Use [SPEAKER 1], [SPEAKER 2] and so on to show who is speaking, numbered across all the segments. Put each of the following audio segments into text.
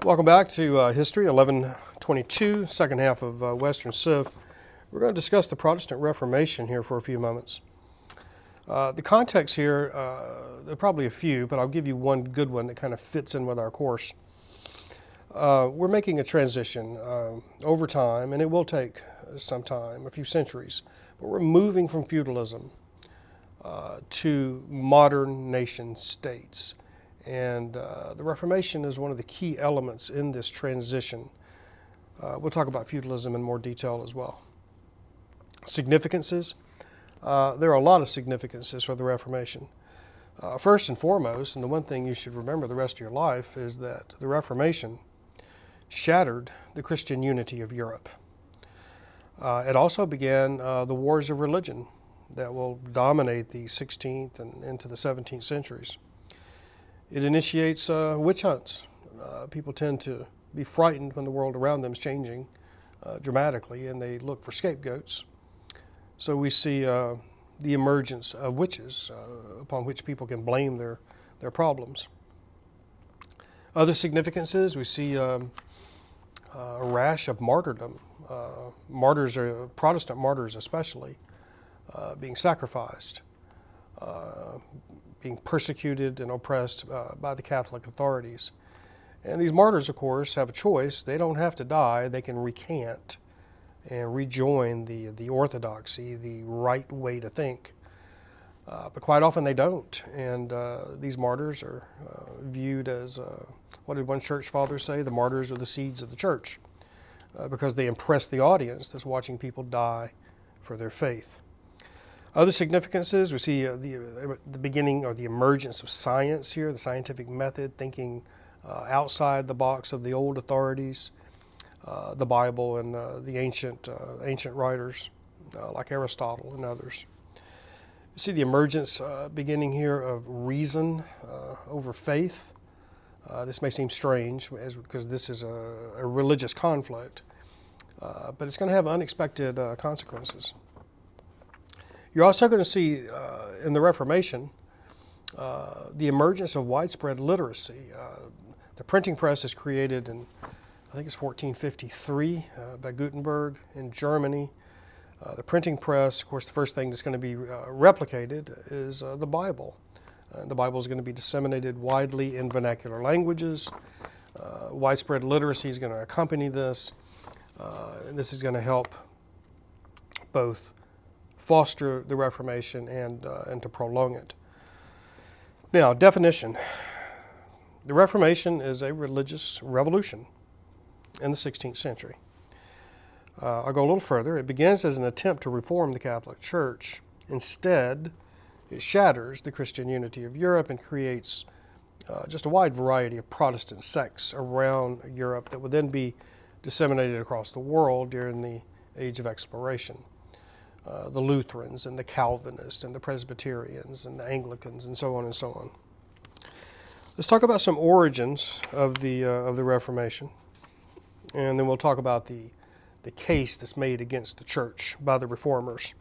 [SPEAKER 1] Welcome back to History 1122, second half of Western Civ. We're going to discuss the Protestant Reformation here for a few moments. The context here, there are probably a few, but I'll give you one good one that kind of fits in with our course. We're making a transition over time, and it will take some time, a few centuries, but we're moving from feudalism to modern nation states. And the Reformation is one of the key elements in this transition. We'll talk about feudalism in more detail as well. Significances. There are a lot of significances for the Reformation. First and foremost, and the one thing you should remember the rest of your life, is that the Reformation shattered the Christian unity of Europe. It also began the wars of religion that will dominate the 16th and into the 17th centuries. It initiates witch hunts. People tend to be frightened when the world around them is changing dramatically, and they look for scapegoats. So we see the emergence of witches upon which people can blame their problems. Other significances, we see a rash of martyrdom. Martyrs, Protestant martyrs especially, being sacrificed, being persecuted and oppressed by the Catholic authorities. And these martyrs, of course, have a choice. They don't have to die. They can recant and rejoin the orthodoxy, the right way to think. But quite often they don't. And these martyrs are viewed as, what did one church father say? The martyrs are the seeds of the church, because they impress the audience that's watching people die for their faith. Other significances, we see the beginning or the emergence of science here, the scientific method, thinking outside the box of the old authorities, the Bible and the ancient writers like Aristotle and others. You see the emergence beginning here of reason over faith. This may seem strange because this is a religious conflict, but it's going to have unexpected consequences. You're also going to see in the Reformation the emergence of widespread literacy. The printing press is created in, I think it's 1453 by Gutenberg in Germany. The printing press, of course, the first thing that's going to be replicated is the Bible. The Bible is going to be disseminated widely in vernacular languages. Widespread literacy is going to accompany this. And this is going to help both foster the Reformation and to prolong it. Now, definition. The Reformation is a religious revolution in the 16th century. I'll go a little further. It begins as an attempt to reform the Catholic Church. Instead, it shatters the Christian unity of Europe and creates just a wide variety of Protestant sects around Europe that would then be disseminated across the world during the Age of Exploration. The Lutherans and the Calvinists and the Presbyterians and the Anglicans and so on and so on. Let's talk about some origins of the Reformation, and then we'll talk about the case that's made against the church by the reformers.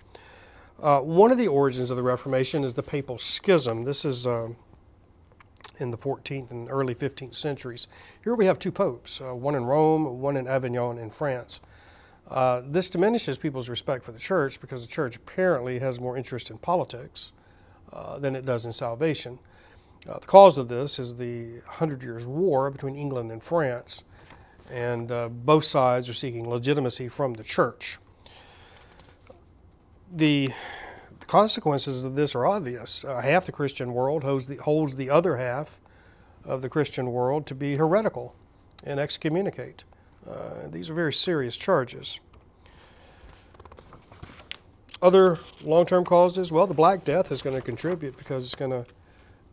[SPEAKER 1] One of the origins of the Reformation is the Papal Schism. This is in the 14th and early 15th centuries. Here we have two popes, one in Rome, one in Avignon in France. This diminishes people's respect for the church because the church apparently has more interest in politics than it does in salvation. The cause of this is the 100 Years' War between England and France, and both sides are seeking legitimacy from the church. The consequences of this are obvious. Half the Christian world holds the other half of the Christian world to be heretical and excommunicate. These are very serious charges. Other long-term causes, well, the Black Death is going to contribute because it's going to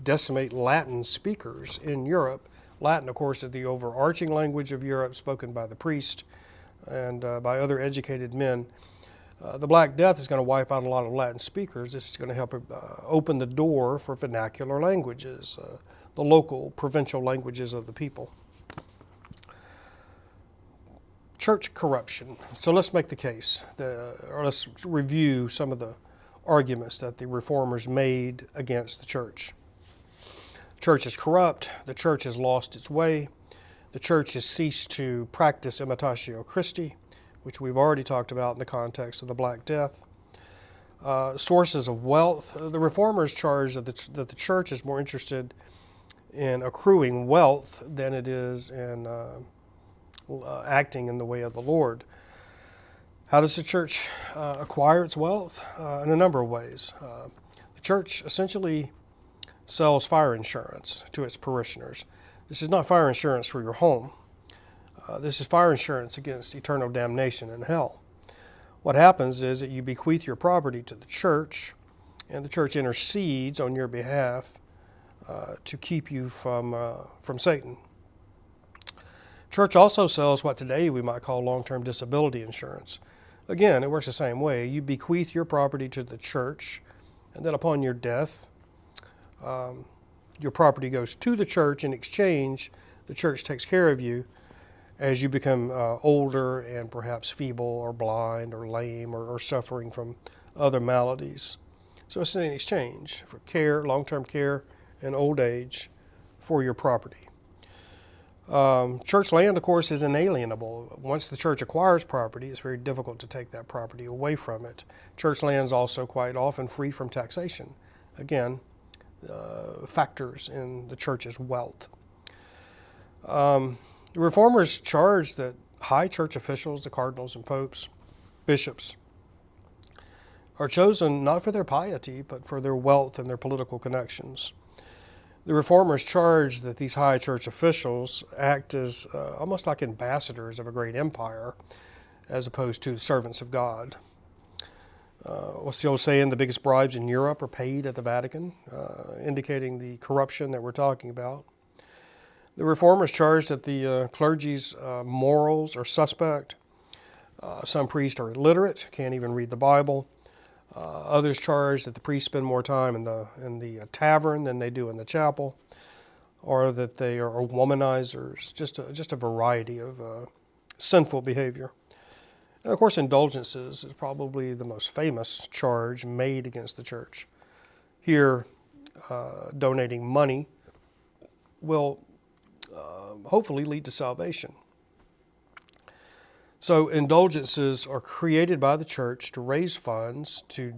[SPEAKER 1] decimate Latin speakers in Europe. Latin, of course, is the overarching language of Europe, spoken by the priest and by other educated men. The Black Death is going to wipe out a lot of Latin speakers. This is going to help open the door for vernacular languages, the local, provincial languages of the people. Church corruption. So let's make the case, or let's review some of the arguments that the reformers made against the church. The church is corrupt. The church has lost its way. The church has ceased to practice imitatio Christi, which we've already talked about in the context of the Black Death. Sources of wealth. The Reformers charge that the church is more interested in accruing wealth than it is in acting in the way of the Lord. How does the church acquire its wealth? In a number of ways. The church essentially sells fire insurance to its parishioners. This is not fire insurance for your home. This is fire insurance against eternal damnation in hell. What happens is that you bequeath your property to the church, and the church intercedes on your behalf to keep you from Satan. Church also sells what today we might call long-term disability insurance. Again, it works the same way. You bequeath your property to the church, and then upon your death, your property goes to the church. In exchange, the church takes care of you as you become older and perhaps feeble or blind or lame or suffering from other maladies. So it's an exchange for care, long-term care, and old age for your property. Church land, of course, is inalienable. Once the church acquires property, it's very difficult to take that property away from it. Church land is also quite often free from taxation. Again, factors in the church's wealth. The Reformers charge that high church officials, the cardinals and popes, bishops, are chosen not for their piety, but for their wealth and their political connections. The Reformers charge that these high church officials act as almost like ambassadors of a great empire, as opposed to servants of God. What's the old saying? The biggest bribes in Europe are paid at the Vatican, indicating the corruption that we're talking about. The Reformers charge that the clergy's morals are suspect. Some priests are illiterate, can't even read the Bible. Others charge that the priests spend more time in the tavern than they do in the chapel, or that they are womanizers. Just a variety of sinful behavior. And of course, indulgences is probably the most famous charge made against the church. Here, donating money will hopefully lead to salvation. So indulgences are created by the church to raise funds to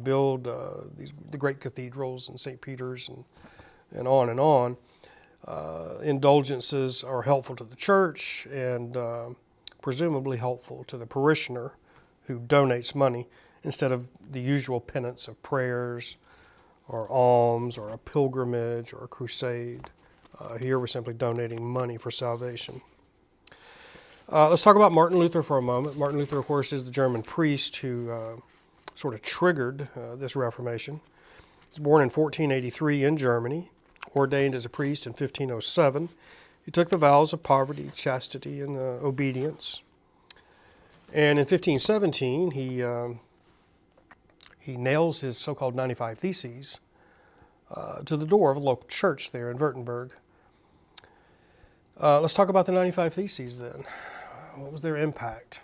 [SPEAKER 1] build the great cathedrals and St. Peter's and on and on. Indulgences are helpful to the church and presumably helpful to the parishioner who donates money instead of the usual penance of prayers or alms or a pilgrimage or a crusade. Here we're simply donating money for salvation. Let's talk about Martin Luther for a moment. Martin Luther, of course, is the German priest who sort of triggered this Reformation. He was born in 1483 in Germany, ordained as a priest in 1507. He took the vows of poverty, chastity, and obedience. And in 1517, he nails his so-called 95 Theses to the door of a local church there in Württemberg. Let's talk about the 95 Theses then. What was their impact?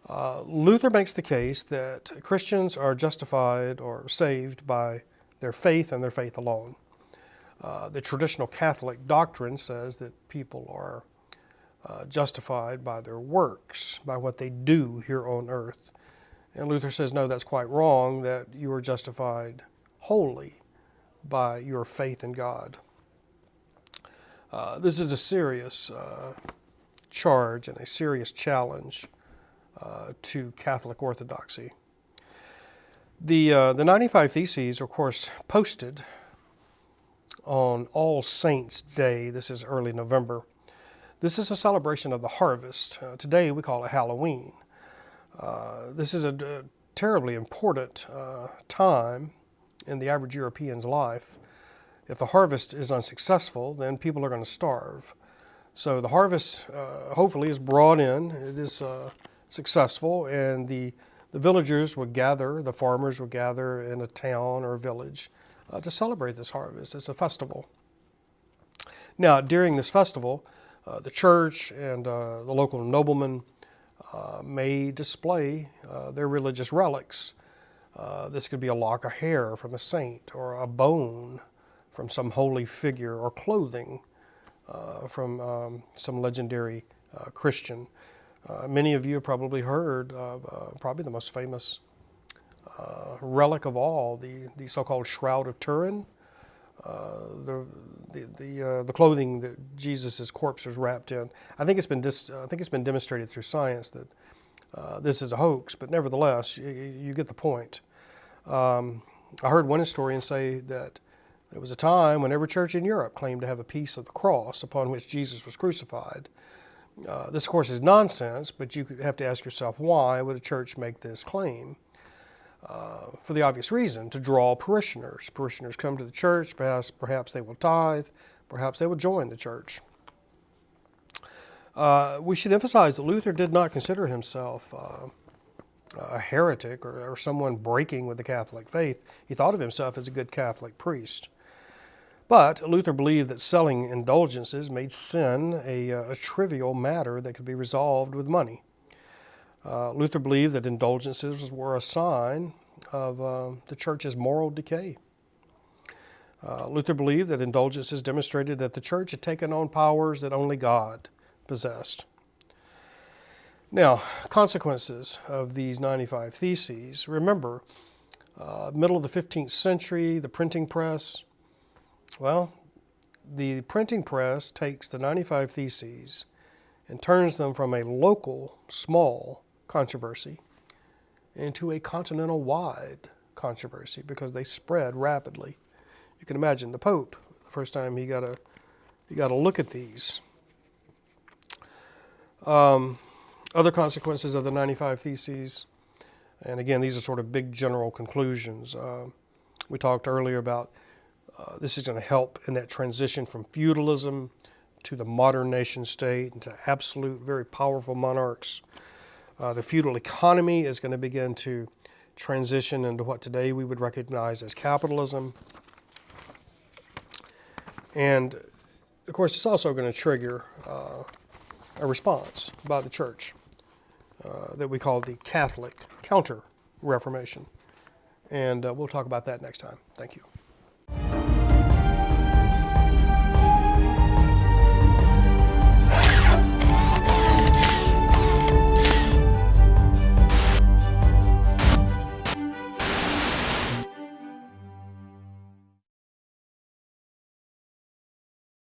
[SPEAKER 1] Luther makes the case that Christians are justified or saved by their faith and their faith alone. The traditional Catholic doctrine says that people are justified by their works, by what they do here on earth. And Luther says, no, that's quite wrong, that you are justified wholly by your faith in God. This is a serious charge and a serious challenge to Catholic orthodoxy. The 95 Theses are, of course, posted on All Saints' Day. This is early November. This is a celebration of the harvest. Today we call it Halloween. This is a terribly important time in the average European's life. If the harvest is unsuccessful, then people are going to starve. So the harvest hopefully is brought in, it is successful, and the villagers would gather, the farmers would gather in a town or a village to celebrate this harvest. It's a festival. Now, during this festival, the church and the local noblemen may display their religious relics. This could be a lock of hair from a saint, or a bone from some holy figure, or clothing from some legendary Christian. Many of you have probably heard of probably the most famous relic of all, the so-called Shroud of Turin, the clothing that Jesus' corpse was wrapped in. I think it's been demonstrated through science that this is a hoax, but nevertheless, you get the point. I heard one historian say that there was a time when every church in Europe claimed to have a piece of the cross upon which Jesus was crucified. This, of course, is nonsense, but you have to ask yourself, why would a church make this claim? For the obvious reason, to draw parishioners. Parishioners come to the church, perhaps they will tithe, perhaps they will join the church. We should emphasize that Luther did not consider himself a heretic or someone breaking with the Catholic faith. He thought of himself as a good Catholic priest. But Luther believed that selling indulgences made sin a trivial matter that could be resolved with money. Luther believed that indulgences were a sign of the church's moral decay. Luther believed that indulgences demonstrated that the church had taken on powers that only God possessed. Now, consequences of these 95 Theses. Remember, middle of the 15th century, the printing press. Well, the printing press takes the 95 Theses and turns them from a local, small controversy into a continental-wide controversy because they spread rapidly. You can imagine the Pope, the first time he got to look at these. Other consequences of the 95 Theses, and again, these are sort of big general conclusions. We talked earlier about this is going to help in that transition from feudalism to the modern nation state and to absolute, very powerful monarchs. The feudal economy is going to begin to transition into what today we would recognize as capitalism. And, of course, it's also going to trigger a response by the church that we call the Catholic Counter-Reformation. And we'll talk about that next time. Thank you.